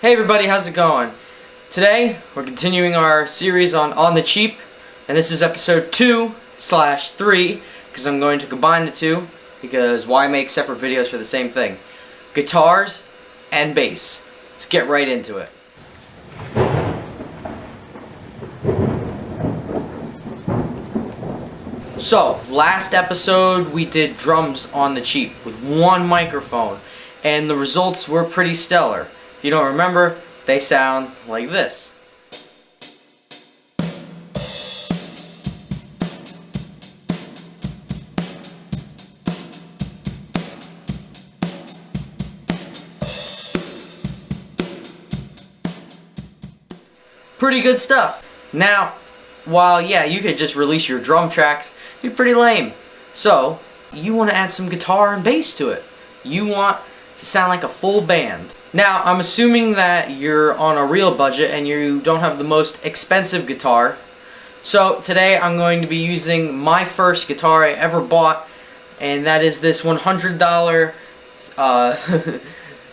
Hey everybody, how's it going? Today, we're continuing our series on the Cheap, and this is episode 2/3, because I'm going to combine the two, because why make separate videos for the same thing? Guitars and bass. Let's get right into it. So, last episode we did drums on the Cheap with one microphone, and the results were pretty stellar. If you don't remember, they sound like this. Pretty good stuff. Now, while yeah, you could just release your drum tracks, it'd be pretty lame. So, you want to add some guitar and bass to it. You want to sound like a full band. Now, I'm assuming that you're on a real budget and you don't have the most expensive guitar. So today I'm going to be using my first guitar I ever bought, and that is this $100 Squier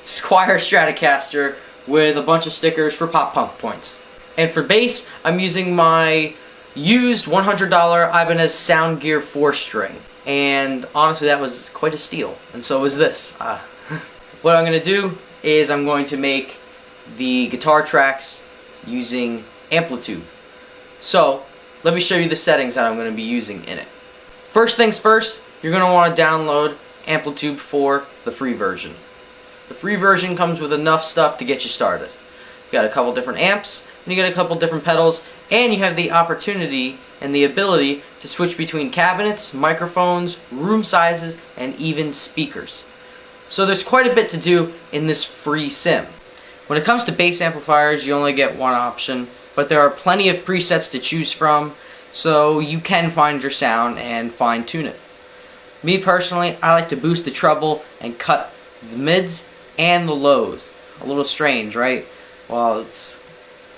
Stratocaster with a bunch of stickers for pop punk points. And for bass, I'm using my used $100 Ibanez Sound Gear 4-string. And honestly, that was quite a steal. And so was this. What I'm going to do is I'm going to make the guitar tracks using Amplitube. So, let me show you the settings that I'm going to be using in it. First things first, you're going to want to download Amplitube for the free version. The free version comes with enough stuff to get you started. You got a couple different amps, and you got a couple different pedals, and you have the opportunity and the ability to switch between cabinets, microphones, room sizes, and even speakers. So there's quite a bit to do in this free sim. When it comes to bass amplifiers, you only get one option, but there are plenty of presets to choose from, so you can find your sound and fine-tune it. Me personally, I like to boost the treble and cut the mids and the lows. A little strange, right? Well, it's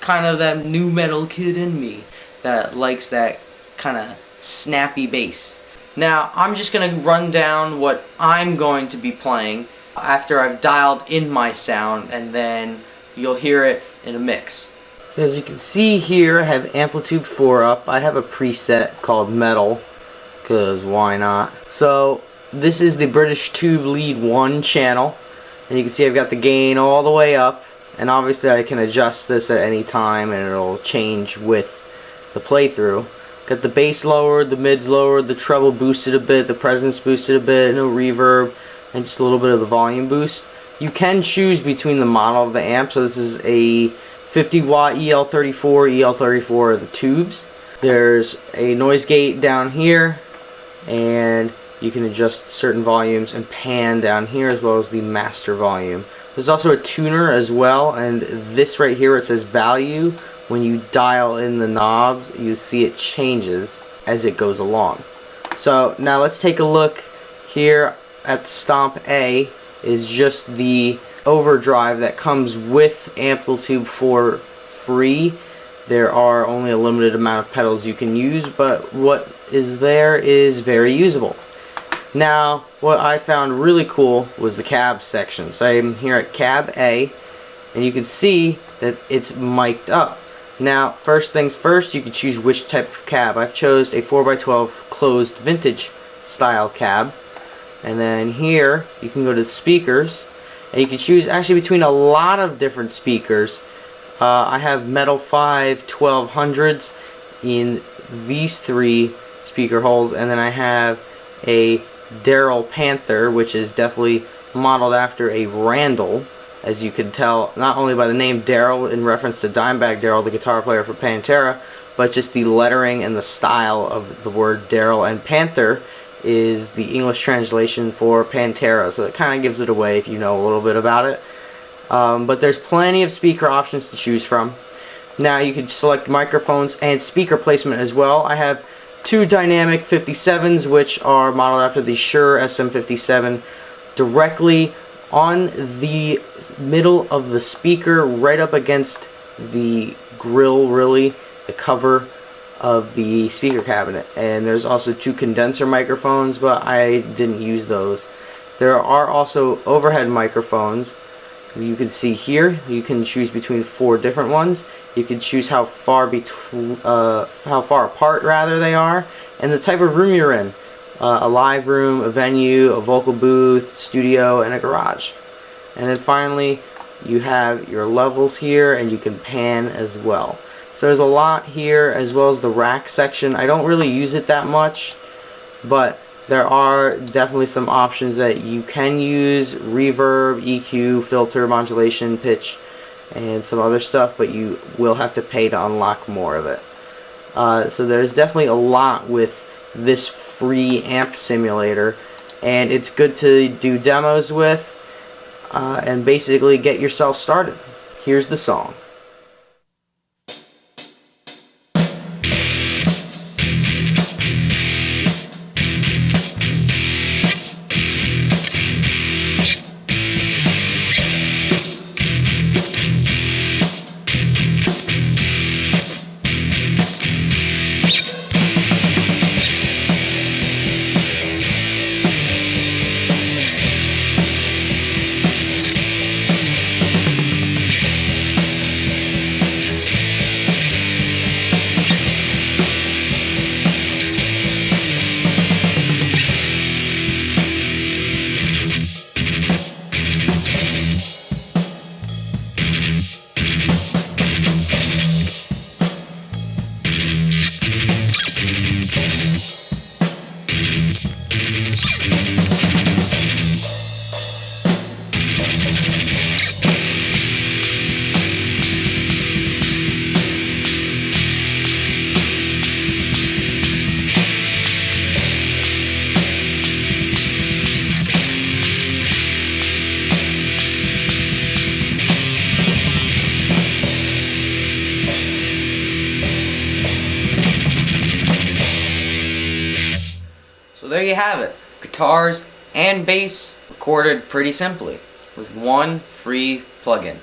kind of that new metal kid in me that likes that kind of snappy bass. Now, I'm just going to run down what I'm going to be playing after I've dialed in my sound, and then you'll hear it in a mix. So as you can see here, I have Amplitube 4 up. I have a preset called Metal, because why not? So, this is the British Tube Lead 1 channel, and you can see I've got the gain all the way up, and obviously I can adjust this at any time and it'll change with the playthrough. Got the bass lowered, the mids lowered, the treble boosted a bit, the presence boosted a bit, no reverb, and just a little bit of the volume boost. You can choose between the model of the amp, so this is a 50 watt EL34, EL34 are the tubes. There's a noise gate down here, and you can adjust certain volumes and pan down here, as well as the master volume. There's also a tuner as well, and this right here, it says value. When you dial in the knobs, you see it changes as it goes along. So now let's take a look here at the Stomp A. Is just the overdrive that comes with Amplitube 4 free. There are only a limited amount of pedals you can use, but what is there is very usable. Now, what I found really cool was the cab section. So I'm here at cab A, and you can see that it's mic'd up. Now, first things first, you can choose which type of cab. I've chose a 4x12 closed vintage style cab. And then here, you can go to the speakers, and you can choose actually between a lot of different speakers. I have Metal 5 1200s in these three speaker holes, and then I have a Darrell Panther, which is definitely modeled after a Randall. As you can tell, not only by the name Darrell in reference to Dimebag Darrell, the guitar player for Pantera, but just the lettering and the style of the word Darrell, and Panther is the English translation for Pantera, so it kind of gives it away if you know a little bit about it. But there's plenty of speaker options to choose from. Now you can select microphones and speaker placement as well. I have two dynamic 57s, which are modeled after the Shure SM57, directly on the middle of the speaker, right up against the grill, really, the cover of the speaker cabinet. And there's also two condenser microphones, but I didn't use those. There are also overhead microphones You can see here, you can choose between 4 different ones. You can choose how far apart rather they are, and the type of room you're in. A live room, a venue, a vocal booth, studio, and a garage. And then finally, you have your levels here, and you can pan as well. So there's a lot here, as well as the rack section. I don't really use it that much, but there are definitely some options that you can use: reverb, EQ, filter, modulation, pitch, and some other stuff, but you will have to pay to unlock more of it. So there's definitely a lot with this free amp simulator, and it's good to do demos with and basically get yourself started. Here's the song. So there you have it. Guitars and bass recorded pretty simply with 1 free plugin.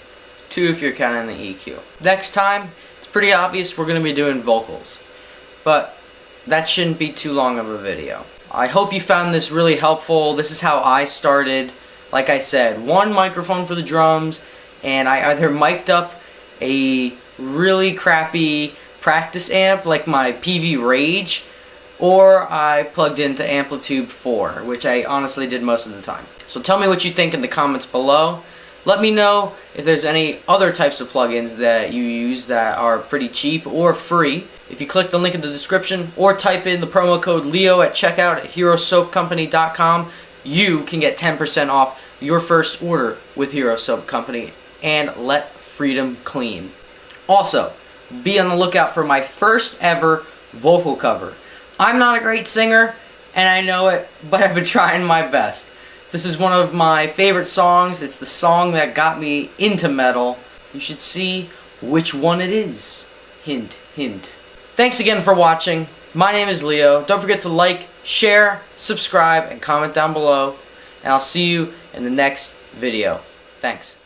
2 if you're counting the EQ. Next time, it's pretty obvious we're going to be doing vocals. But that shouldn't be too long of a video. I hope you found this really helpful. This is how I started. Like I said, 1 microphone for the drums, and I either mic'd up a really crappy practice amp like my PV Rage, or I plugged into Amplitude 4, which I honestly did most of the time. So tell me what you think in the comments below. Let me know if there's any other types of plugins that you use that are pretty cheap or free. If you click the link in the description or type in the promo code LEO at checkout at herosoapcompany.com, you can get 10% off your first order with Hero Soap Company, and let freedom clean. Also, be on the lookout for my first ever vocal cover. I'm not a great singer, and I know it, but I've been trying my best. This is one of my favorite songs. It's the song that got me into metal. You should see which one it is. Hint, hint. Thanks again for watching. My name is Leo. Don't forget to like, share, subscribe, and comment down below. And I'll see you in the next video. Thanks.